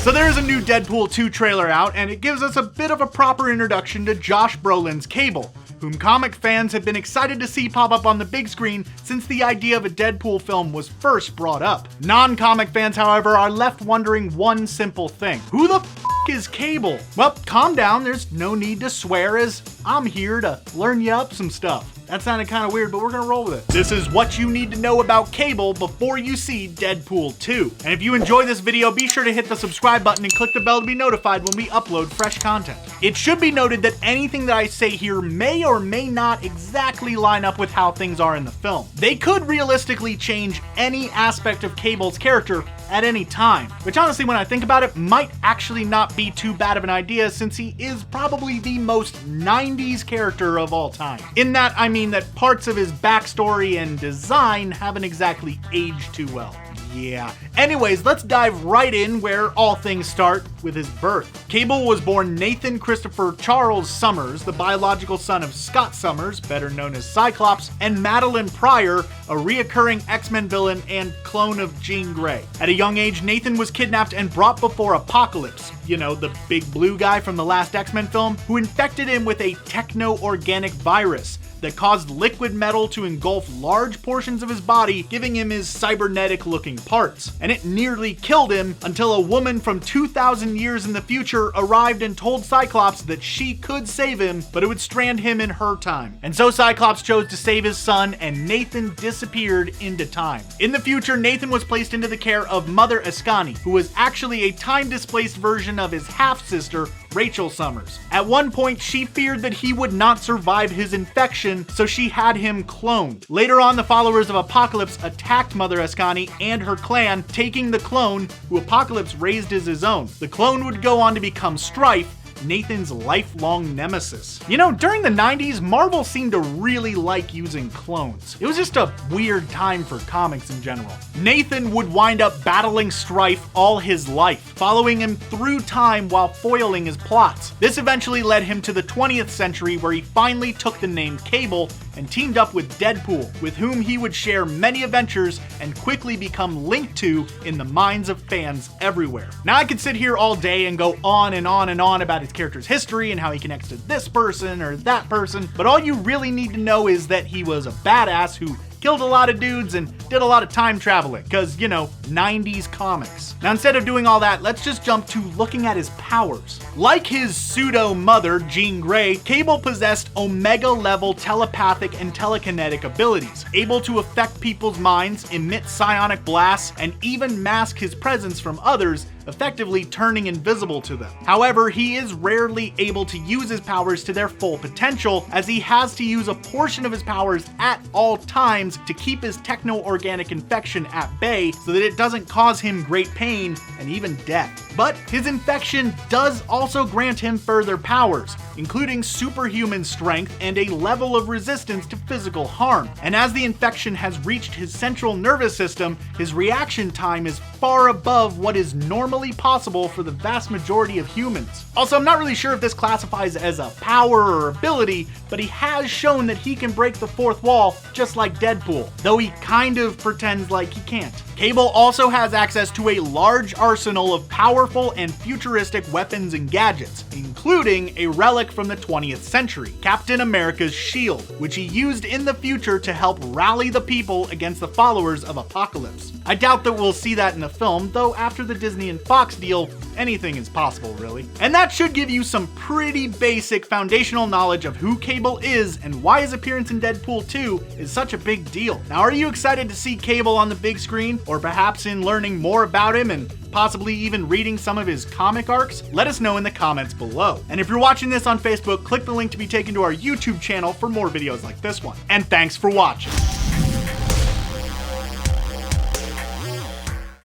So there is a new Deadpool 2 trailer out, and it gives us a bit of a proper introduction to Josh Brolin's Cable, whom comic fans have been excited to see pop up on the big screen since the idea of a Deadpool film was first brought up. Non-comic fans, however, are left wondering one simple thing. Who the f*** is Cable? Well, calm down, there's no need to swear, as I'm here to learn you up some stuff. That sounded kind of weird, but we're gonna roll with it. This is what you need to know about Cable before you see Deadpool 2. And if you enjoy this video, be sure to hit the subscribe button and click the bell to be notified when we upload fresh content. It should be noted that anything that I say here may or may not exactly line up with how things are in the film. They could realistically change any aspect of Cable's character at any time, which honestly, when I think about it, might actually not be too bad of an idea, since he is probably the most 90s character of all time. In that, I mean that parts of his backstory and design haven't exactly aged too well. Yeah. Anyways, let's dive right in where all things start, with his birth. Cable was born Nathan Christopher Charles Summers, the biological son of Scott Summers, better known as Cyclops, and Madeline Pryor, a reoccurring X-Men villain and clone of Jean Grey. At a young age, Nathan was kidnapped and brought before Apocalypse, you know, the big blue guy from the last X-Men film, who infected him with a techno-organic virus that caused liquid metal to engulf large portions of his body, giving him his cybernetic-looking parts. And it nearly killed him until a woman from 2,000 years in the future arrived and told Cyclops that she could save him, but it would strand him in her time. And so Cyclops chose to save his son, and Nathan disappeared into time. In the future, Nathan was placed into the care of Mother Ascani, who was actually a time-displaced version of his half-sister, Rachel Summers. At one point, she feared that he would not survive his infection, so she had him cloned. Later on, the followers of Apocalypse attacked Mother Ascani and her clan, taking the clone, who Apocalypse raised as his own. The clone would go on to become Strife, Nathan's lifelong nemesis. You know, during the 90s, Marvel seemed to really like using clones. It was just a weird time for comics in general. Nathan would wind up battling Strife all his life, following him through time while foiling his plots. This eventually led him to the 20th century, where he finally took the name Cable and teamed up with Deadpool, with whom he would share many adventures and quickly become linked to in the minds of fans everywhere. Now, I could sit here all day and go on and on and on about his character's history and how he connects to this person or that person, but all you really need to know is that he was a badass who killed a lot of dudes and did a lot of time traveling, because, you know, 90s comics. Now, instead of doing all that, let's just jump to looking at his powers. Like his pseudo-mother, Jean Grey, Cable possessed Omega-level telepathic and telekinetic abilities, able to affect people's minds, emit psionic blasts, and even mask his presence from others, effectively turning invisible to them. However, he is rarely able to use his powers to their full potential, as he has to use a portion of his powers at all times to keep his techno-organic infection at bay so that it doesn't cause him great pain and even death. But his infection does also grant him further powers, including superhuman strength and a level of resistance to physical harm. And as the infection has reached his central nervous system, his reaction time is far above what is normally possible for the vast majority of humans. Also, I'm not really sure if this classifies as a power or ability, but he has shown that he can break the fourth wall just like Deadpool, though he kind of pretends like he can't. Cable also has access to a large arsenal of powerful and futuristic weapons and gadgets, including a relic from the 20th century, Captain America's shield, which he used in the future to help rally the people against the followers of Apocalypse. I doubt that we'll see that in the film, though after the Disney and Fox deal, anything is possible, really. And that should give you some pretty basic foundational knowledge of who Cable is and why his appearance in Deadpool 2 is such a big deal. Now, are you excited to see Cable on the big screen, or perhaps in learning more about him and possibly even reading some of his comic arcs? Let us know in the comments below. And if you're watching this on Facebook, click the link to be taken to our YouTube channel for more videos like this one. And thanks for watching.